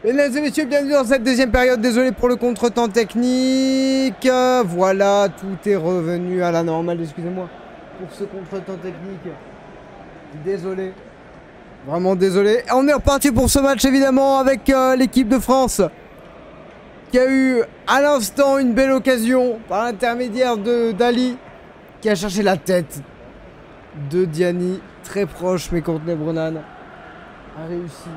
Mesdames et messieurs, bienvenue dans cette deuxième période. Désolé pour le contretemps technique. Voilà, tout est revenu à la normale. Excusez-moi pour ce contretemps technique. Désolé. Vraiment désolé. On est reparti pour ce match évidemment avec l'équipe de France qui a eu à l'instant une belle occasion par l'intermédiaire de Dali qui a cherché la tête de Diani. Très proche, mais Courtney Brennan a réussi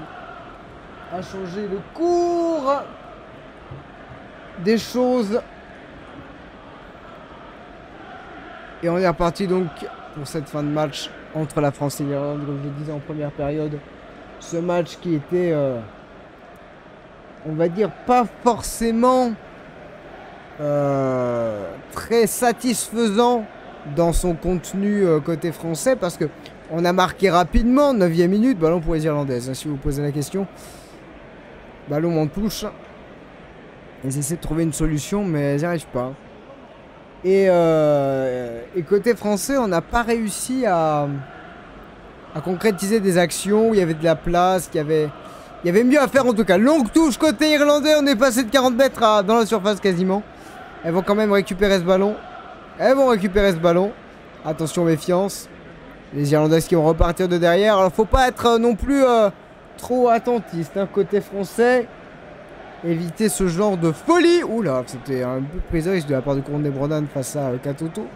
à changer le cours des choses. Et on est reparti donc pour cette fin de match entre la France et l'Irlande, comme je le disais en première période. Ce match qui était, on va dire, pas forcément très satisfaisant dans son contenu côté français, parce que on a marqué rapidement, 9e minute, ballon pour les Irlandaises, hein, si vous vous posez la question. Ballon en touche. Elles essaient de trouver une solution, mais elles n'y arrivent pas. Et côté français, on n'a pas réussi à concrétiser des actions où il y avait de la place, il y avait mieux à faire en tout cas. Longue touche côté irlandais, on est passé de 40 mètres dans la surface quasiment. Elles vont quand même récupérer ce ballon. Attention, méfiance. Les Irlandaises qui vont repartir de derrière. Alors faut pas être non plus trop attentiste, hein, côté français. Éviter ce genre de folie. Oula, c'était un peu prise de risque de la part de Courtney Brennan face à Katoto.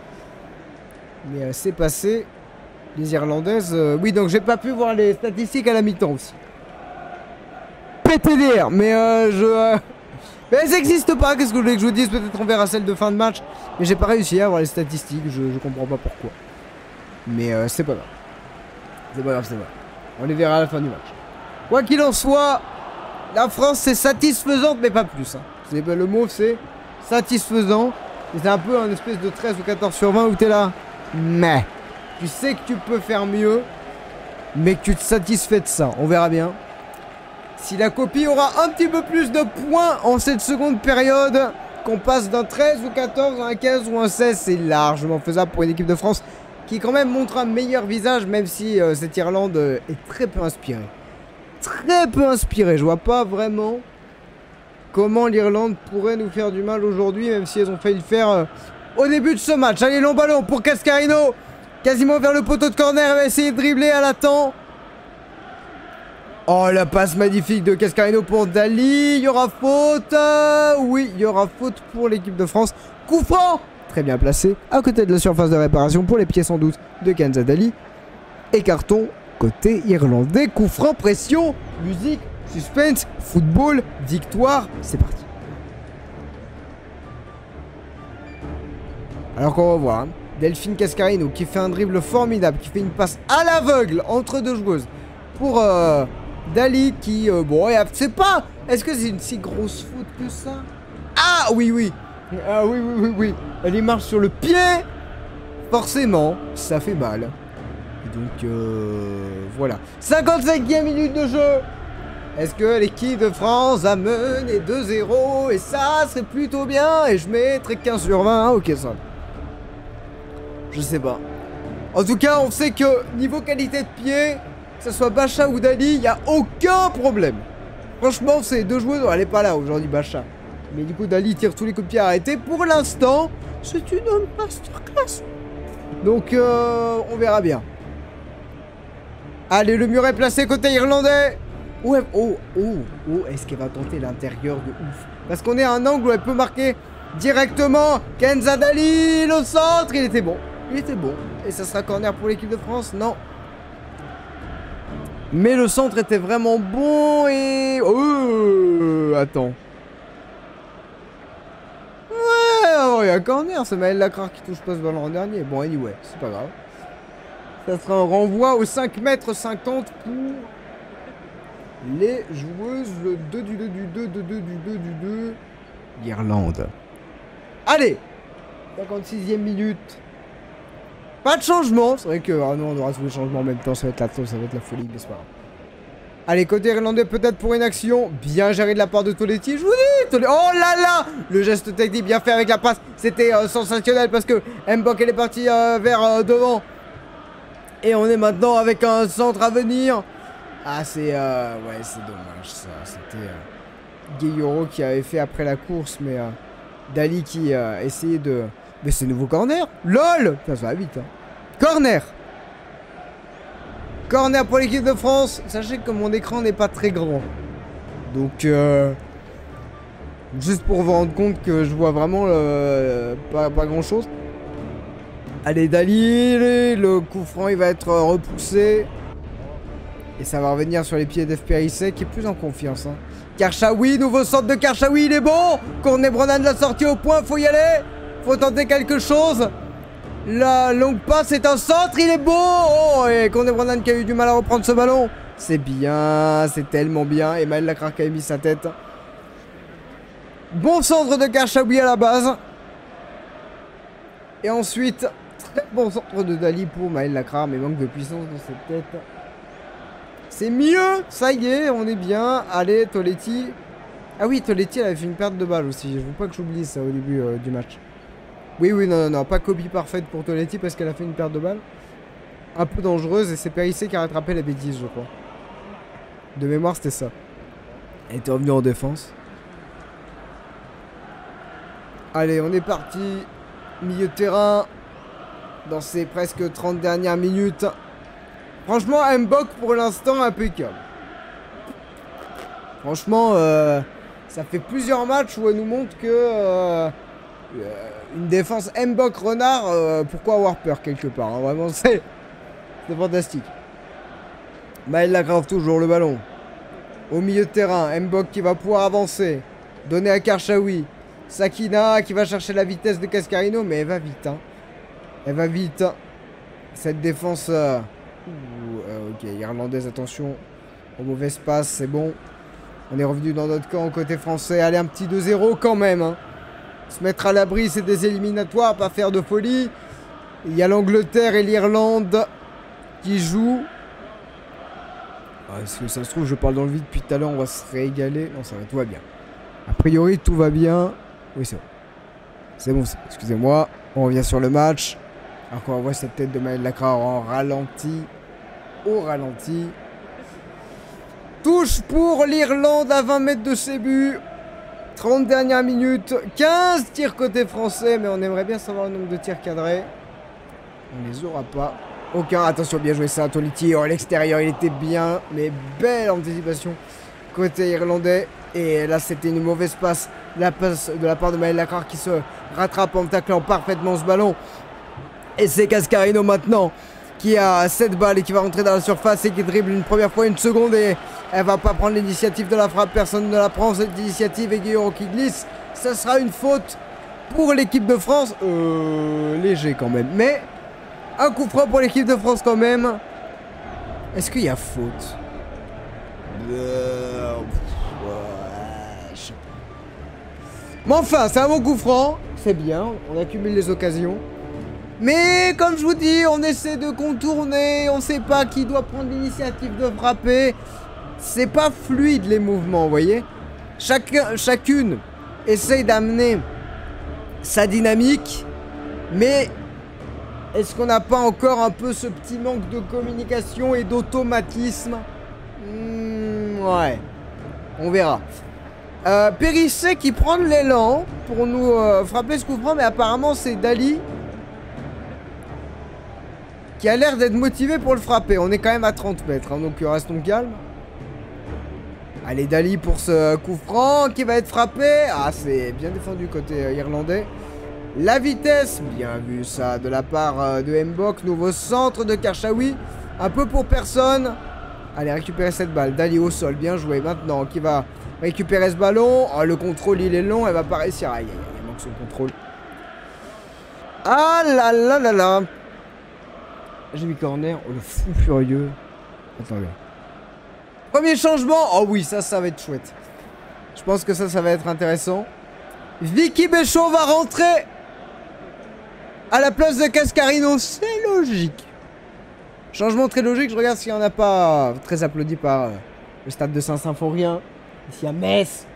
Mais c'est passé. Les Irlandaises... oui, donc j'ai pas pu voir les statistiques à la mi-temps aussi. PTDR, mais mais elles n'existent pas, qu'est-ce que je voulais que je vous dise? Peut-être on verra celle de fin de match. Mais j'ai pas réussi à voir les statistiques, je comprends pas pourquoi. Mais c'est pas grave. C'est pas grave. On les verra à la fin du match. Quoi qu'il en soit, la France c'est satisfaisante, mais pas plus. Hein. Le mot c'est satisfaisant. C'est un peu un espèce de 13 ou 14 sur 20 où t'es là. Mais tu sais que tu peux faire mieux, mais que tu te satisfais de ça. On verra bien. Si la copie aura un petit peu plus de points en cette seconde période, qu'on passe d'un 13 ou 14 à un 15 ou un 16, c'est largement faisable pour une équipe de France qui quand même montre un meilleur visage, même si cette Irlande est très peu inspirée. Très peu inspirée. Je vois pas vraiment comment l'Irlande pourrait nous faire du mal aujourd'hui, même si elles ont failli le faire au début de ce match. Allez, long ballon pour Cascarino. Quasiment vers le poteau de corner. Elle va essayer de dribbler à la temps. Oh, la passe magnifique de Cascarino pour Dali. Il y aura faute. Oui, il y aura faute pour l'équipe de France. Coup franc. Très bien placé. À côté de la surface de réparation pour les pieds sans doute de Kenza Dali. Et carton côté irlandais. Coup franc, pression, musique, suspense, football, victoire. C'est parti. Alors qu'on va voir. Hein. Delphine Cascarino qui fait un dribble formidable. Qui fait une passe à l'aveugle entre deux joueuses. Pour... Dali qui, bon, c'est pas... Est-ce que c'est une si grosse faute que ça? Ah, oui. Ah, oui. Elle y marche sur le pied. Forcément, ça fait mal. Et donc, voilà. 55e minute de jeu. Est-ce que l'équipe de France a mené 2-0? Et ça serait plutôt bien. Et je mettrais 15 sur 20. Ok, ça. Je sais pas. En tout cas, on sait que niveau qualité de pied... Que ce soit Bacha ou Dali, il n'y a aucun problème. Franchement, c'est deux joueuses. Elle n'est pas là aujourd'hui, Bacha. Mais du coup, Dali tire tous les coups de pied arrêtés. Pour l'instant, c'est une masterclass. Donc, on verra bien. Allez, le mur est placé côté irlandais. Ouais, oh, est-ce qu'elle va tenter l'intérieur de ouf? Parce qu'on est à un angle où elle peut marquer directement. Kenza Dali, le centre, il était bon. Et ça sera corner pour l'équipe de France? Non. Mais le centre était vraiment bon et... attends. Ouais, il y a corner, c'est Maëlle Lacrar qui touche pas ce ballon en dernier. Bon, anyway, c'est pas grave. Ça sera un renvoi aux 5 mètres 50 pour les joueuses. Le 2 du 2 du 2, 2. L'Irlande. Allez, 56e minute. Pas de changement, c'est vrai que ah non, on aura tous les changements en même temps, ça va être la folie, mais c'est pas grave. Allez, côté irlandais peut-être pour une action, bien géré de la part de Toletti, je vous dis, oh là là, le geste technique bien fait avec la passe, c'était sensationnel parce que Mbok elle est partie vers devant. Et on est maintenant avec un centre à venir. Ah, c'est... ouais, c'est dommage, ça. C'était Gueyoro qui avait fait après la course, mais Dali qui essayait de... Mais c'est nouveau corner. LOL. Ça va vite, hein. Corner. Corner pour l'équipe de France. Sachez que mon écran n'est pas très grand. Donc, juste pour vous rendre compte que je vois vraiment pas grand chose. Allez, Dali, le coup franc il va être repoussé. Et ça va revenir sur les pieds d'F. Périsset qui est plus en confiance. Hein. Karchaoui, nouveau centre de Karchaoui, il est bon. Cornet Bronan l'a sorti au point, faut y aller. Faut tenter quelque chose. La longue passe est un centre, il est beau. Oh, et Cornet Bronan qui a eu du mal à reprendre ce ballon. C'est bien, c'est tellement bien. Et Maël Lacrar qui a mis sa tête. Bon centre de Karchaoui à la base. Et ensuite, très bon centre de Dali pour Maël Lacrar, mais manque de puissance dans cette tête. C'est mieux. Ça y est, on est bien. Allez, Toletti. Ah oui, Toletti, elle avait fait une perte de balle aussi. Je veux pas que j'oublie ça au début du match. Oui, non. Pas copie parfaite pour Toletti parce qu'elle a fait une perte de balle. Un peu dangereuse et c'est Périsset qui a rattrapé la bêtise, je crois. De mémoire, c'était ça. Elle était revenue en défense. Allez, on est parti. Milieu de terrain. Dans ces presque 30 dernières minutes. Franchement, Mbok pour l'instant impeccable. Franchement, ça fait plusieurs matchs où elle nous montre que une défense Mbok Renard, pourquoi avoir peur quelque part, hein, vraiment c'est fantastique. Maël Lacrar toujours le ballon. Au milieu de terrain, Mbok qui va pouvoir avancer. Donner à Karchaoui. Sakina qui va chercher la vitesse de Cascarino, mais elle va vite. Hein. Elle va vite. Cette défense... ok, irlandaise, attention. Au mauvais passe, c'est bon. On est revenu dans notre camp côté français. Allez, un petit 2-0 quand même. Hein. Se mettre à l'abri, c'est des éliminatoires, pas faire de folie. Il y a l'Angleterre et l'Irlande qui jouent. Est-ce que ça se trouve, je parle dans le vide depuis tout à l'heure, on va se réégaler. Non, ça va, tout va bien. A priori, tout va bien. Oui, c'est bon. C'est bon, excusez-moi. On revient sur le match. Alors qu'on voit cette tête de Maël Lacrar en ralenti. Au ralenti. Touche pour l'Irlande à 20 mètres de ses buts. 30 dernières minutes. 15 tirs côté français. Mais on aimerait bien savoir le nombre de tirs cadrés. On les aura pas. Aucun. Attention, bien joué ça. Toletti. Oh, à l'extérieur, il était bien. Mais belle anticipation côté irlandais. Et là, c'était une mauvaise passe. La passe de la part de Maël Lacrar qui se rattrape en taclant parfaitement ce ballon. Et c'est Cascarino maintenant qui a 7 balles et qui va rentrer dans la surface et qui dribble une première fois, une seconde et elle va pas prendre l'initiative de la frappe. Personne ne la prend cette initiative et Gueyoro qui glisse. Ça sera une faute pour l'équipe de France. Léger quand même. Mais un coup franc pour l'équipe de France quand même. Est-ce qu'il y a faute? Mais enfin, c'est un bon coup franc. C'est bien, on accumule les occasions. Mais comme je vous dis, on essaie de contourner. On sait pas qui doit prendre l'initiative de frapper. C'est pas fluide les mouvements, vous voyez. Chacune essaye d'amener sa dynamique. Mais est-ce qu'on n'a pas encore un peu ce petit manque de communication et d'automatisme? Ouais, on verra. Périsset qui prend de l'élan pour nous frapper ce coup franc, mais apparemment c'est Dali qui a l'air d'être motivé pour le frapper. On est quand même à 30 mètres, hein, donc restons calmes. Allez, Dali pour ce coup franc qui va être frappé. Ah, c'est bien défendu côté irlandais. La vitesse, bien vu ça de la part de Mbok. Nouveau centre de Karchaoui. Un peu pour personne. Allez, récupérer cette balle. Dali au sol, bien joué maintenant. Qui va récupérer ce ballon. Oh, le contrôle, il est long. Elle va pas réussir. Aïe, aïe, il manque son contrôle. Ah là là là là. J'ai mis corner. Oh, le fou furieux. Attendez. Premier changement. Oh oui, ça va être chouette. Je pense que ça va être intéressant. Vicky Béchot va rentrer à la place de Cascarino. C'est logique. Changement très logique. Je regarde s'il n'y en a pas. Très applaudi par le stade de Saint-Symphorien. Ici à Metz.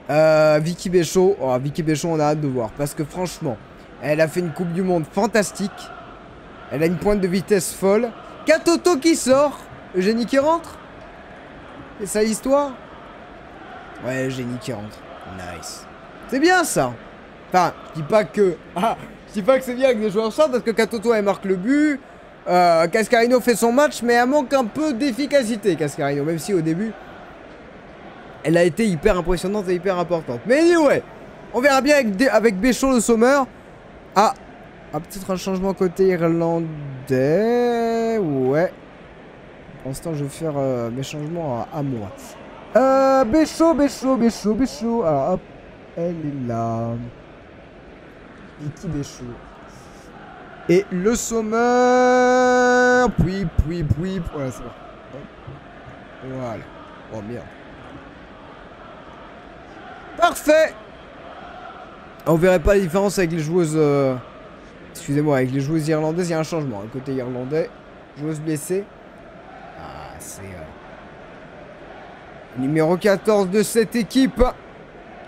Attends. Vicky Béchot. Oh, Vicky Béchot, on a hâte de voir. Parce que franchement, elle a fait une Coupe du Monde fantastique. Elle a une pointe de vitesse folle. Katoto qui sort. Eugénie qui rentre. C'est ça l'histoire? Ouais, Eugénie qui rentre. Nice. C'est bien ça. Enfin, je dis pas que... Ah, je dis pas que c'est bien que des joueurs sortent parce que Katoto elle marque le but. Cascarino fait son match, mais elle manque un peu d'efficacité, Cascarino. Même si au début, elle a été hyper impressionnante et hyper importante. Mais anyway, on verra bien avec Béchot le Sommer. Ah, peut-être un changement côté irlandais. Ouais. Pour l'instant, je vais faire mes changements à moi. Béchot. Alors, hop, elle est là. Vicky Béchot. Et le Sommer. Puis. Voilà, c'est bon. Voilà. Oh merde. Parfait. On verrait pas la différence avec les joueuses... Excusez-moi, avec les joueuses irlandaises, il y a un changement. Côté irlandais, joueuse blessée. Ah, c'est... Numéro 14 de cette équipe.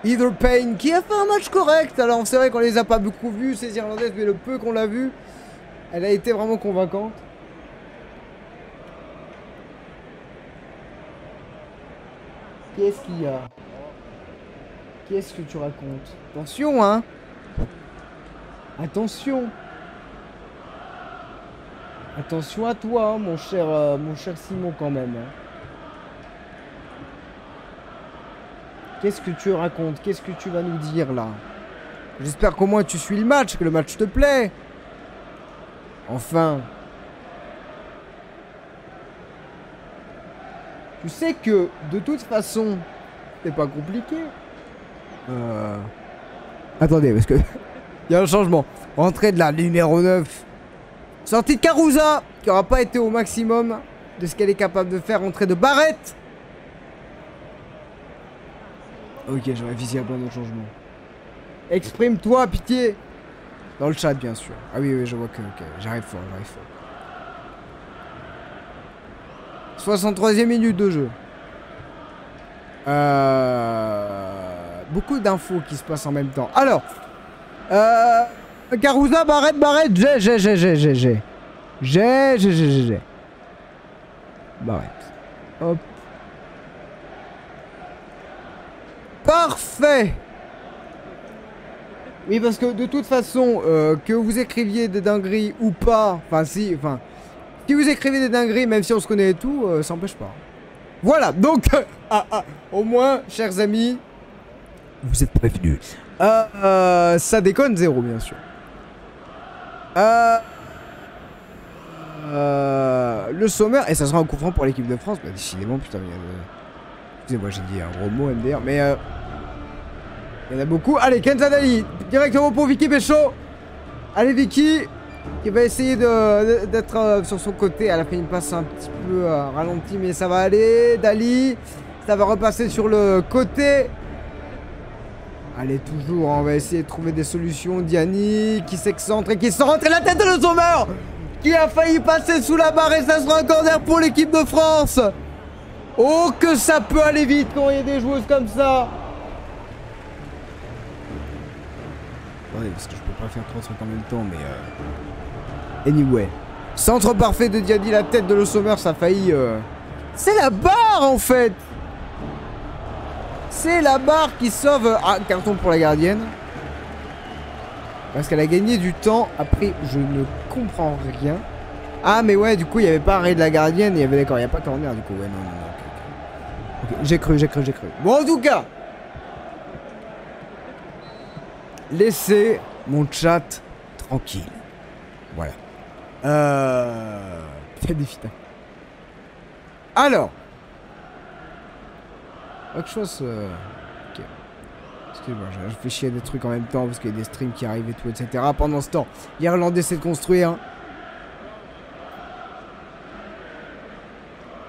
Heather Payne, qui a fait un match correct. Alors, c'est vrai qu'on les a pas beaucoup vus, ces irlandaises, mais le peu qu'on l'a vu, elle a été vraiment convaincante. Qu'est-ce qu'il y a? Qu'est-ce que tu racontes? Attention, hein. Attention. Attention à toi, hein, mon cher Simon, quand même. Hein. Qu'est-ce que tu racontes? Qu'est-ce que tu vas nous dire, là? J'espère qu'au moins tu suis le match, que le match te plaît. Enfin. Tu sais que, de toute façon, c'est pas compliqué. Attendez, parce que... Il y a un changement. Entrée de la numéro 9. Sortie de Carusa, qui n'aura pas été au maximum de ce qu'elle est capable de faire. Entrée de Barrett. Ok, j'aurais visé à plein d'autres changements. Exprime-toi, pitié. Dans le chat, bien sûr. Ah oui, je vois que... Okay. J'arrive fort. 63e minute de jeu. Beaucoup d'infos qui se passent en même temps. Alors... Carusa, Barrett, G. Barrett. Hop. Parfait. Oui, parce que de toute façon, que vous écriviez des dingueries ou pas, si vous écrivez des dingueries, même si on se connaît et tout, ça n'empêche pas. Voilà, donc, au moins, chers amis, vous êtes prévenus. Ça déconne 0, bien sûr. Le Sommer, et ça sera un coup franc pour l'équipe de France. Bah, décidément, putain, excusez-moi, j'ai dit un gros mot, MDR, mais il y en a beaucoup. Allez, Kenza Dali, directement pour Vicky Béchot. Allez, Vicky, qui va essayer d'être sur son côté. Elle a fait une passe un petit peu ralentie, mais ça va aller. Dali, ça va repasser sur le côté. Allez, toujours, on va essayer de trouver des solutions. Diani qui s'excentre et qui se rentre. Et la tête de Le Sommer qui a failli passer sous la barre. Et ça sera un corner pour l'équipe de France. Oh, que ça peut aller vite quand il y a des joueuses comme ça. Attendez, parce que je peux pas faire 3 trucs en même temps, mais... Anyway. Centre parfait de Diani, la tête de Le Sommer, ça a failli... C'est la barre, en fait. C'est la barre qui sauve... Ah, carton pour la gardienne. Parce qu'elle a gagné du temps. Après, je ne comprends rien. Ah, mais ouais, du coup, il n'y avait pas arrêt de la gardienne. Il y avait, d'accord, il n'y a pas corner, du coup. Ouais, non. Okay. J'ai cru. Bon, en tout cas. Laissez mon chat tranquille. Voilà. Alors. Autre chose. Ok. Excusez-moi, je réfléchis à des trucs en même temps parce qu'il y a des streams qui arrivent et tout, etc. Pendant ce temps, l'Irlandais essaie de construire.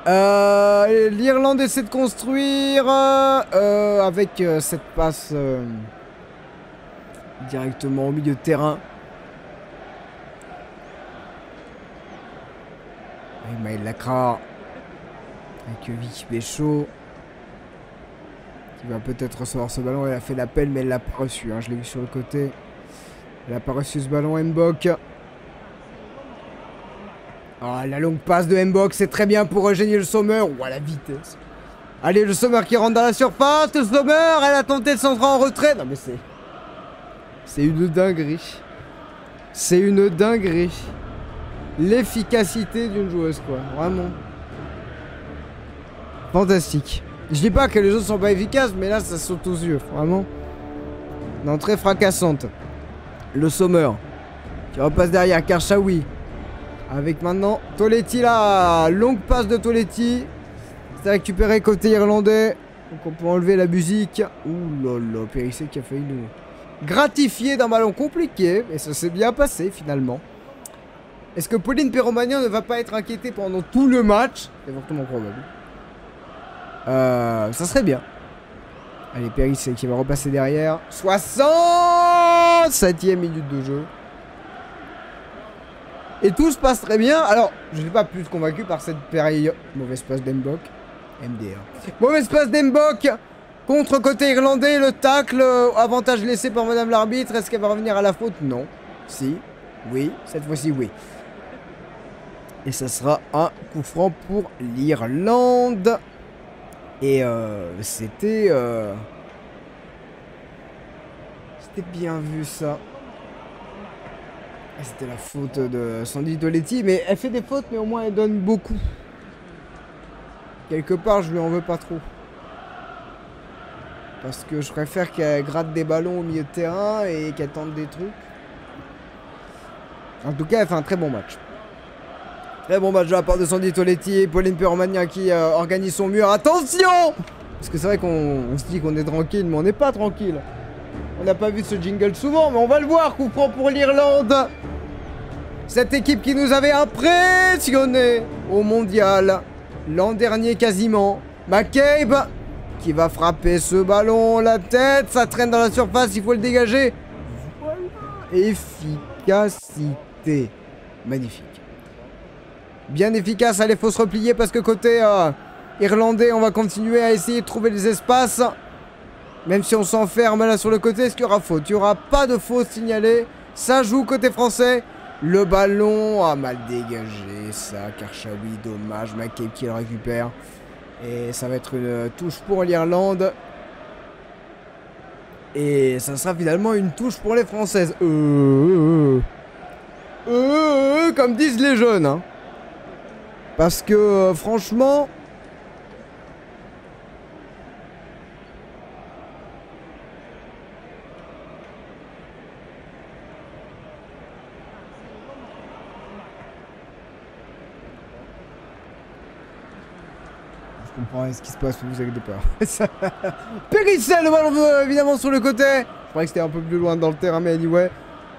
L'Irlandais essaie de construire avec cette passe directement au milieu de terrain. Avec Maël Lacra. Avec Vicky Béchot. Qui va peut-être recevoir ce ballon. Elle a fait l'appel, mais elle l'a pas reçu. Hein. Je l'ai vu sur le côté. Elle a pas reçu ce ballon, Mbok. Oh, la longue passe de Mbok, c'est très bien pour Eugénie Le Sommer. Oh, la vitesse. Allez, Le Sommer qui rentre dans la surface. Le Sommer, elle a tenté de s'entrer en retrait. Non, mais c'est... C'est une dinguerie. C'est une dinguerie. L'efficacité d'une joueuse, quoi. Vraiment. Fantastique. Je dis pas que les autres sont pas efficaces, mais là, ça saute aux yeux. Vraiment. Une entrée fracassante. Le Sommer. Qui repasse derrière. Karchaoui. Avec maintenant Toletti là. Longue passe de Toletti. C'est récupéré côté irlandais. Donc on peut enlever la musique. Ouh là là. Périssé qui a failli nous gratifier d'un ballon compliqué. Et ça s'est bien passé finalement. Est-ce que Pauline Perromagnan ne va pas être inquiétée pendant tout le match? C'est fortement probable. Ça serait bien. Allez, Périssé qui va repasser derrière. 67e minute de jeu. Et tout se passe très bien. Alors, je ne suis pas plus convaincu par cette période. Mauvaise passe d'Mbok. MDR. Mauvaise passe d'Mbok. Contre côté irlandais. Le tacle. Avantage laissé par madame l'arbitre. Est-ce qu'elle va revenir à la faute? Non. Si. Oui. Cette fois-ci, oui. Et ça sera un coup franc pour l'Irlande. Et c'était... C'était bien vu ça. C'était la faute de Sandy Toletti, mais elle fait des fautes, mais au moins elle donne beaucoup. Quelque part, je lui en veux pas trop. Parce que je préfère qu'elle gratte des ballons au milieu de terrain et qu'elle tente des trucs. En tout cas, elle fait un très bon match. Très bon match de la part de Sandy Toletti et Pauline Perromagnan qui organise son mur. Attention! Parce que c'est vrai qu'on se dit qu'on est tranquille, mais on n'est pas tranquille. On n'a pas vu ce jingle souvent, mais on va le voir. Coup franc pour l'Irlande. Cette équipe qui nous avait impressionné au mondial. L'an dernier quasiment. McCabe qui va frapper ce ballon. La tête, ça traîne dans la surface, il faut le dégager. Voilà. Efficacité. Magnifique. Bien efficace, allez, faut se replier parce que côté irlandais, on va continuer à essayer de trouver des espaces. Même si on s'enferme là sur le côté, est-ce qu'il y aura faute? Il n'y aura pas de faute signalée. Ça joue côté français. Le ballon a mal dégagé. Ça, Karchaoui, dommage. McCabe qui le récupère. Et ça va être une touche pour l'Irlande. Et ça sera finalement une touche pour les Françaises. Comme disent les jeunes. Hein. Parce que franchement... Je comprends ce qui se passe, vous inquiétez pas. Périssé, le ballon évidemment sur le côté. Je croyais que c'était un peu plus loin dans le terrain, mais anyway.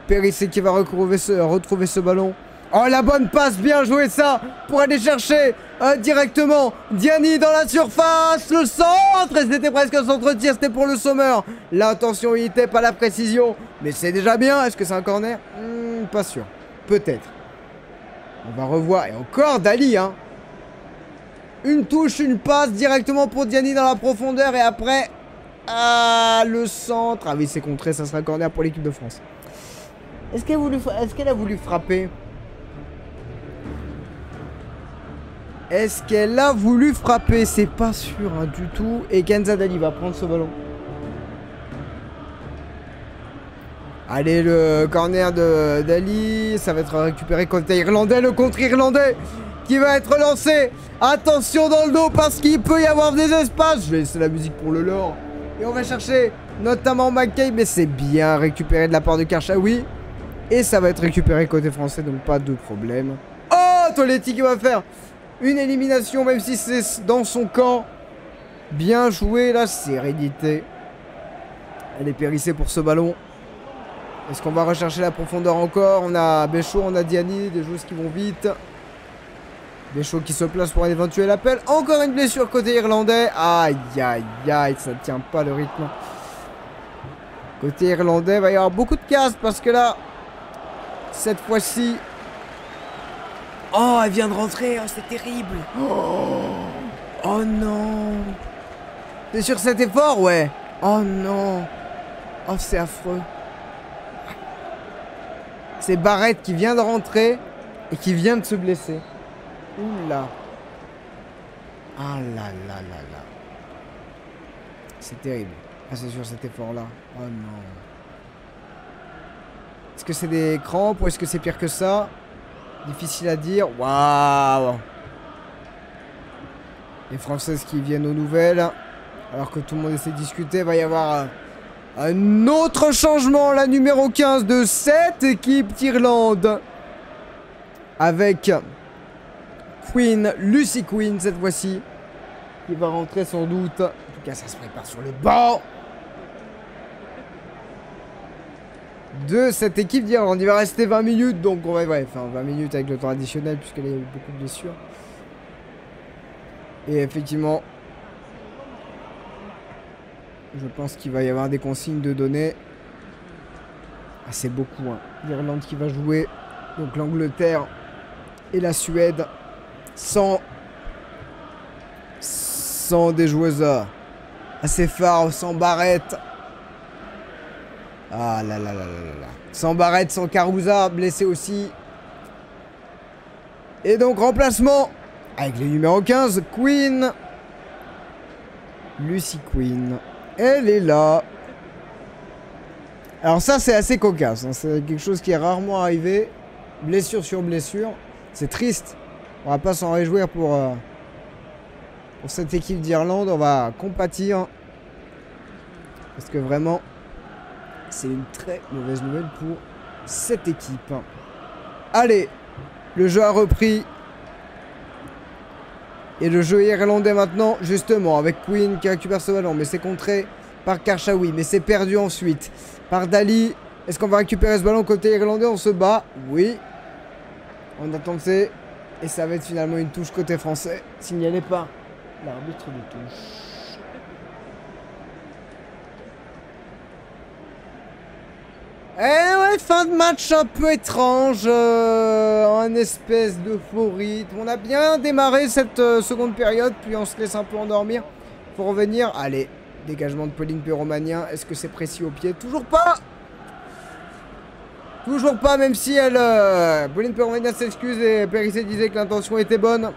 Périssé qui va retrouver ce ballon. Oh, la bonne passe, bien joué ça, pour aller chercher directement Diani dans la surface, le centre, et c'était presque un centre-tir, c'était pour le Sommer. L'attention, il était pas la précision, mais c'est déjà bien. Est-ce que c'est un corner? Pas sûr, peut-être. On va revoir, et encore Dali, hein. Une touche, une passe directement pour Diani dans la profondeur, et après, le centre. Ah oui, c'est contré, ça sera corner pour l'équipe de France. Est-ce qu'elle a voulu frapper? Est-ce qu'elle a voulu frapper? C'est pas sûr hein, du tout. Et Kenza Dali va prendre ce ballon. Allez, le corner de Dali. Ça va être récupéré côté irlandais. Le contre-irlandais qui va être lancé. Attention dans le dos parce qu'il peut y avoir des espaces. Je vais laisser la musique pour le lore. Et on va chercher notamment McCabe. Mais c'est bien récupéré de la part de Karchaoui. Et ça va être récupéré côté français. Donc pas de problème. Oh, Toletti qui va faire une élimination, même si c'est dans son camp. Bien joué, la sérénité. Elle est périssée pour ce ballon. Est-ce qu'on va rechercher la profondeur encore? On a Béchaud, on a Diani, des joueuses qui vont vite. Béchaud qui se place pour un éventuel appel. Encore une blessure côté irlandais. Aïe, aïe, aïe, ça ne tient pas le rythme. Côté irlandais, il va y avoir beaucoup de casse parce que là, cette fois-ci... Oh, elle vient de rentrer, oh, c'est terrible. Oh non. T'es sûr que cet effort? Ouais. Oh non. Oh, c'est affreux. C'est Barrett qui vient de rentrer et qui vient de se blesser. Oula. Ah là là là là. C'est terrible. Ah c'est sûr cet effort là. Oh non. Est-ce que c'est des crampes ou est-ce que c'est pire que ça? Difficile à dire. Waouh. Les Françaises qui viennent aux nouvelles. Alors que tout le monde essaie de discuter. Il va y avoir un autre changement. La numéro 15 de cette équipe d'Irlande. Avec Queen, Lucy Queen cette fois-ci. Qui va rentrer sans doute. En tout cas ça se prépare sur le banc. De cette équipe d'Irlande. Il va rester 20 minutes, donc on va... Ouais, enfin 20 minutes avec le temps additionnel, puisqu'il y a eu beaucoup de blessures. Et effectivement, je pense qu'il va y avoir des consignes de donner. Ah, c'est beaucoup, hein. L'Irlande qui va jouer. Donc l'Angleterre et la Suède. Sans des joueuses assez phares, sans Barrett. Ah là là là là là. Sans Barrett, sans Carusa, blessé aussi. Et donc remplacement avec le numéro 15, Queen. Lucy Queen. Elle est là. Alors ça c'est assez cocasse, hein. C'est quelque chose qui est rarement arrivé. Blessure sur blessure. C'est triste. On va pas s'en réjouir pour cette équipe d'Irlande. On va compatir. Parce que vraiment... c'est une très mauvaise nouvelle pour cette équipe. Allez, le jeu a repris. Et le jeu irlandais maintenant, justement, avec Queen qui récupère ce ballon. Mais c'est contré par Karchaoui. Mais c'est perdu ensuite par Daly. Est-ce qu'on va récupérer ce ballon côté irlandais? On se bat. Oui. On a tenté. Et ça va être finalement une touche côté français. Signalé par l'arbitre de touche. Eh ouais, fin de match un peu étrange, un espèce d'euphorie. On a bien démarré cette seconde période, puis on se laisse un peu endormir. Faut revenir. Allez, dégagement de Pauline Perromagnin. Est-ce que c'est précis au pied? Toujours pas. Toujours pas, même si elle... Pauline Perromagnin s'excuse et Périssé disait que l'intention était bonne.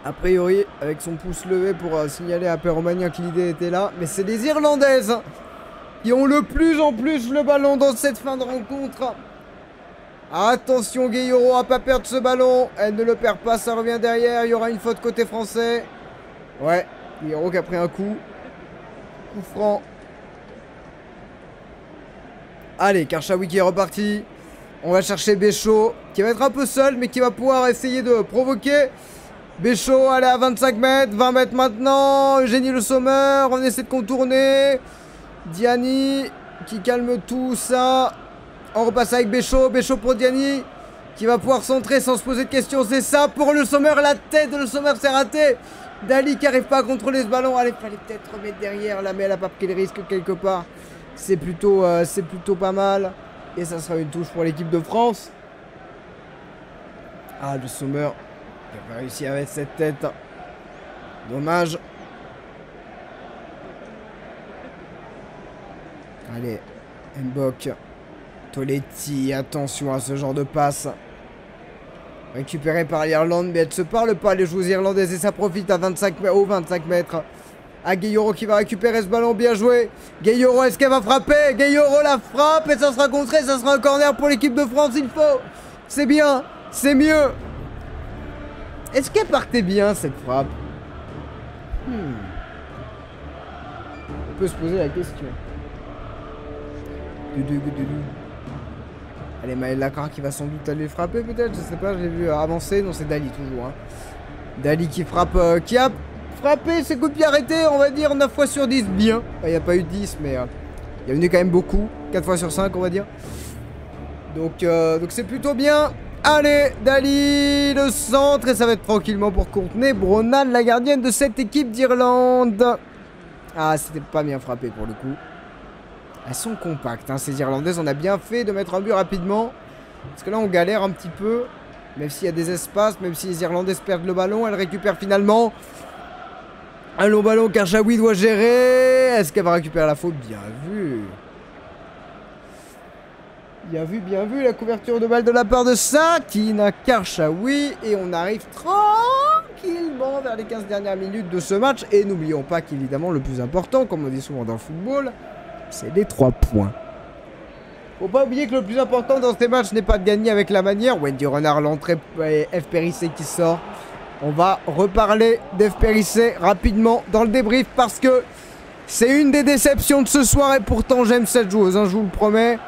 A priori, avec son pouce levé pour signaler à Perromagnin que l'idée était là. Mais c'est les Irlandaises qui ont le plus en plus le ballon dans cette fin de rencontre. Attention, Gueyoro à pas perdre ce ballon. Elle ne le perd pas, ça revient derrière. Il y aura une faute côté français. Ouais, Gueyoro qui a pris un coup. Coup franc. Allez, Karchaoui qui est reparti. On va chercher Béchaud, qui va être un peu seul, mais qui va pouvoir essayer de provoquer. Béchaud, allez à 25 mètres, 20 mètres maintenant. Eugénie Le Sommer, on essaie de contourner. Diani qui calme tout ça. On repasse avec Béchaud. Béchaud pour Diani qui va pouvoir centrer sans se poser de questions. C'est ça pour Le Sommer. La tête de Le Sommer s'est ratée. Daly qui n'arrive pas à contrôler ce ballon. Allez, fallait peut-être remettre derrière là, mais elle a pas pris le risque quelque part. C'est plutôt pas mal. Et ça sera une touche pour l'équipe de France. Ah, Le Sommer qui n'a pas réussi avec cette tête. Dommage. Allez, Mbok, Toletti, attention à ce genre de passe. Récupéré par l'Irlande, mais elle se parle pas les joueuses irlandaises et ça profite à 25 mètres. À Gueyoro qui va récupérer ce ballon, bien joué. Gueyoro, est-ce qu'elle va frapper? Gueyoro la frappe et ça sera contré, ça sera un corner pour l'équipe de France, il faut. C'est bien, c'est mieux. Est-ce qu'elle partait bien cette frappe? On peut se poser la question. Allez, Maëlle Lacroix qui va sans doute aller frapper peut-être, je sais pas, je l'ai vu avancer. Non, c'est Daly toujours. Hein. Daly qui frappe, qui a frappé ses coups de pied arrêtés, on va dire 9 fois sur 10 bien. Il n'y a pas eu 10, mais il y a venu quand même beaucoup. 4 fois sur 5, on va dire. Donc c'est plutôt bien. Allez, Daly, le centre, et ça va être tranquillement pour Courtney Bronan, la gardienne de cette équipe d'Irlande. Ah, c'était pas bien frappé pour le coup. Elles sont compactes, hein, ces Irlandaises. On a bien fait de mettre un but rapidement. Parce que là, on galère un petit peu. Même s'il y a des espaces, même si les Irlandaises perdent le ballon, elles récupèrent finalement. Un long ballon qu'Archaoui doit gérer. Est-ce qu'elle va récupérer la faute? Bien vu. Bien vu, la couverture de balle de la part de Sakina Karchaoui. Et on arrive tranquillement vers les 15 dernières minutes de ce match. Et n'oublions pas qu'évidemment, le plus important, comme on dit souvent dans le football, c'est les 3 points. Faut pas oublier que le plus important dans ces matchs n'est pas de gagner avec la manière. Wendy Renard, l'entrée, F. Périssé qui sort. On va reparler d'F. Périssé rapidement dans le débrief parce que c'est une des déceptions de ce soir. Et pourtant, j'aime cette joueuse, hein, je vous le promets.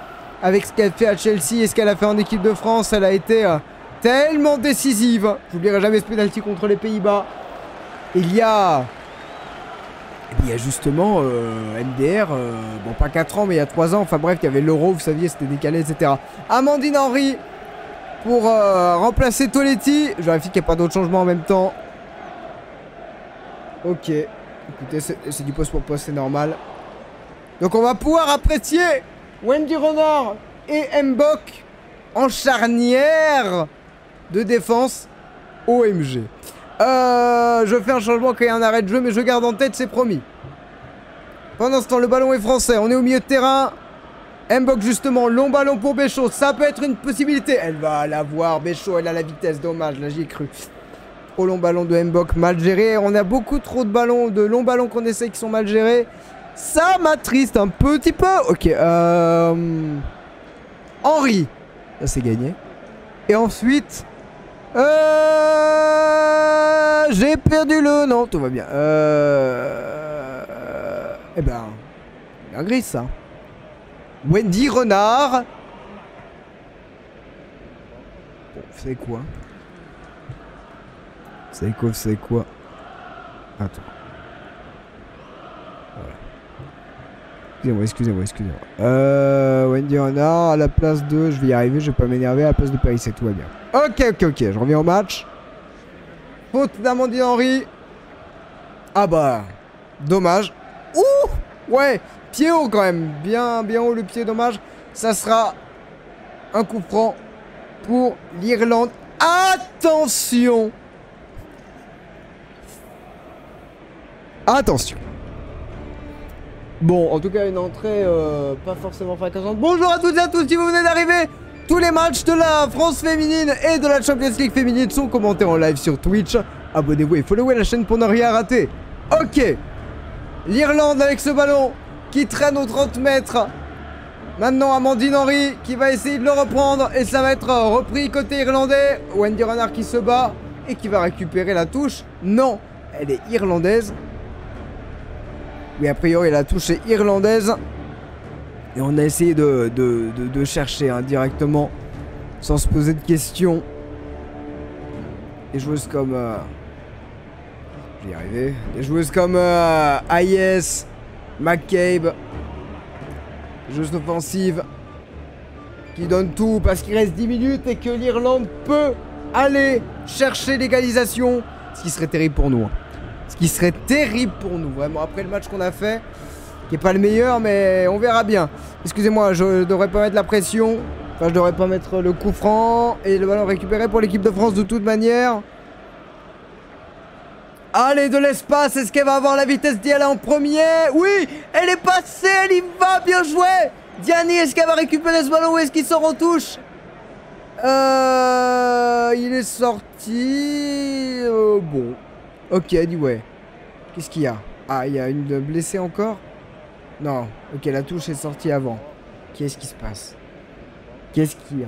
Avec ce qu'elle fait à Chelsea et ce qu'elle a fait en équipe de France, elle a été tellement décisive. J'oublierai jamais ce penalty contre les Pays-Bas. Il y a justement MDR, bon pas 4 ans mais il y a 3 ans, enfin bref, il y avait l'Euro, vous saviez, c'était décalé, etc. Amandine Henry pour remplacer Toletti. Je vérifie qu'il n'y a pas d'autres changements en même temps. Ok, écoutez, c'est du poste pour poste, c'est normal. Donc on va pouvoir apprécier Wendy Renard et Mbok en charnière de défense OMG. Je fais un changement quand il y a un arrêt de jeu, mais je garde en tête, c'est promis. Pendant ce temps, le ballon est français. On est au milieu de terrain. Mbok, justement, long ballon pour Béchaud. Ça peut être une possibilité. Elle va l'avoir. Béchaud, elle a la vitesse. Dommage, là, j'y ai cru. Trop long ballon de Mbok, mal géré. On a beaucoup trop de ballons, de longs ballons qu'on essaie qui sont mal gérés. Ça m'attriste un petit peu. Ok. Henry. Ça, c'est gagné. Et ensuite... j'ai perdu le... Non, tout va bien. Eh ben... bien gris, ça. Wendy Renard. Bon, c'est quoi? C'est quoi? Attends. Voilà. Excusez-moi. Wendy Renard à la place de... Je vais y arriver, je vais pas m'énerver. À la place de Périssé, tout va bien. Ok. Je reviens au match. Faute d'Amandine Henry. Ah bah... dommage. Ouh! Ouais! Pied haut quand même. Bien haut le pied, dommage. Ça sera un coup franc pour l'Irlande. Attention! Attention. Bon, en tout cas, une entrée pas forcément fracassante. Bonjour à toutes et à tous, si vous venez d'arriver. Tous les matchs de la France féminine et de la Champions League féminine sont commentés en live sur Twitch. Abonnez-vous et followez la chaîne pour ne rien rater. Ok. L'Irlande avec ce ballon qui traîne aux 30 mètres. Maintenant, Amandine Henry qui va essayer de le reprendre. Et ça va être repris côté irlandais. Wendy Renard qui se bat et qui va récupérer la touche. Non, elle est irlandaise. Oui, a priori, la touche est irlandaise. Et on a essayé de chercher directement, sans se poser de questions. Des joueuses comme... je vais y arriver. Des joueuses comme Hayes, McCabe. Des joueuses offensives qui donnent tout parce qu'il reste 10 minutes et que l'Irlande peut aller chercher l'égalisation. Ce qui serait terrible pour nous. Hein. Ce qui serait terrible pour nous, vraiment, après le match qu'on a fait. Qui est pas le meilleur, mais on verra bien. Excusez-moi, je devrais pas mettre la pression. Enfin, je devrais pas mettre le coup franc. Et le ballon récupéré pour l'équipe de France de toute manière. Allez, de l'espace. Est-ce qu'elle va avoir la vitesse d'y aller en premier? Oui, elle est passée, elle y va, bien joué. Diani, est-ce qu'elle va récupérer ce ballon ou est-ce qu'il sort en touche? Il est sorti... bon. Ok, anyway. Qu'est-ce qu'il y a? Ah, il y a une blessée encore? Non, ok, la touche est sortie avant. Qu'est-ce qui se passe? Qu'est-ce qu'il y a?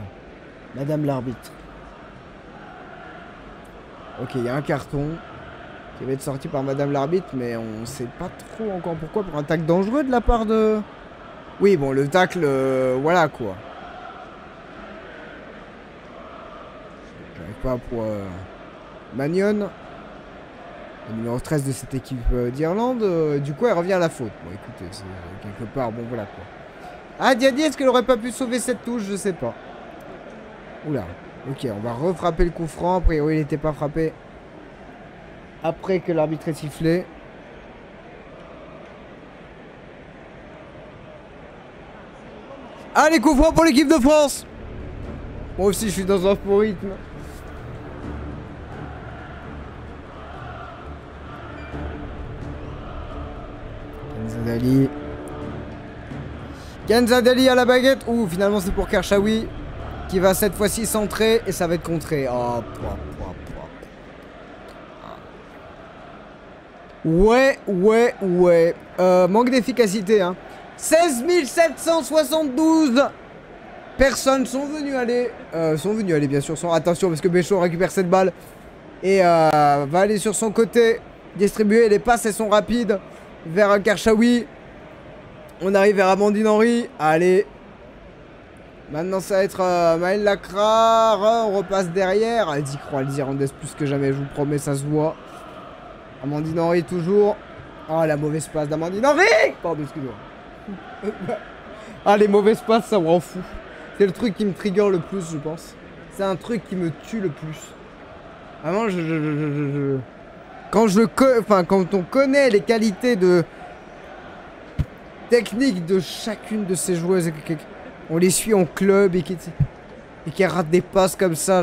Madame l'arbitre. Ok, il y a un carton qui va être sorti par Madame l'arbitre, mais on sait pas trop encore pourquoi. Pour un tacle dangereux de la part de... Oui, bon, le tacle, voilà quoi. J'arrive pas pour... Magnon. Le numéro 13 de cette équipe d'Irlande, du coup elle revient à la faute. Bon écoutez, c'est quelque part, bon voilà quoi. Ah Diadi, est-ce qu'elle aurait pas pu sauver cette touche? Je sais pas. Oula, ok, on va refrapper le coup franc, a priori il n'était pas frappé. Après que l'arbitre ait sifflé. Allez, coup franc pour l'équipe de France. Moi aussi je suis dans un faux rythme. Zadali. Kenza Deli à la baguette. Ouh, finalement c'est pour Kershawi qui va cette fois-ci centrer et ça va être contré. Oh, ouais. Manque d'efficacité, hein. 16 772 personnes sont venues aller. Bien sûr. Attention parce que Béchaud récupère cette balle et va aller sur son côté distribuer. Les passes, elles sont rapides vers Kershawi. On arrive vers Amandine Henry. Allez. Maintenant, ça va être Maëlle Lacrar. On repasse derrière. Elle y croit, les Irlandaises plus que jamais. Je vous promets, ça se voit. Amandine Henry toujours. Oh, la mauvaise passe d'Amandine Henry. Pardon, excusez-moi. Ah, les mauvaises passes, ça m'en fout. C'est le truc qui me trigger le plus, je pense. C'est un truc qui me tue le plus. Vraiment, quand on connaît les qualités de technique de chacune de ces joueuses, on les suit en club et qui ratent des passes comme ça,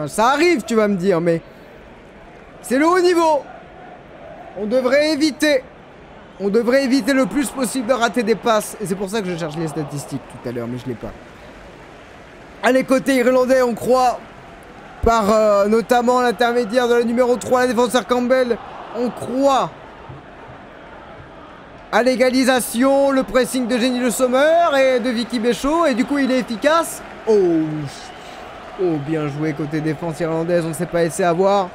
ça arrive, tu vas me dire, mais c'est le haut niveau. On devrait éviter le plus possible de rater des passes. Et c'est pour ça que je cherche les statistiques tout à l'heure, mais je l'ai pas. Allez, côté irlandais, on croit, par notamment l'intermédiaire de la numéro 3, la défenseur Campbell, on croit à l'égalisation, le pressing de Jenny Le Sommer et de Vicky Béchaud, et du coup il est efficace. Oh, bien joué côté défense irlandaise, on ne s'est pas laissé avoir.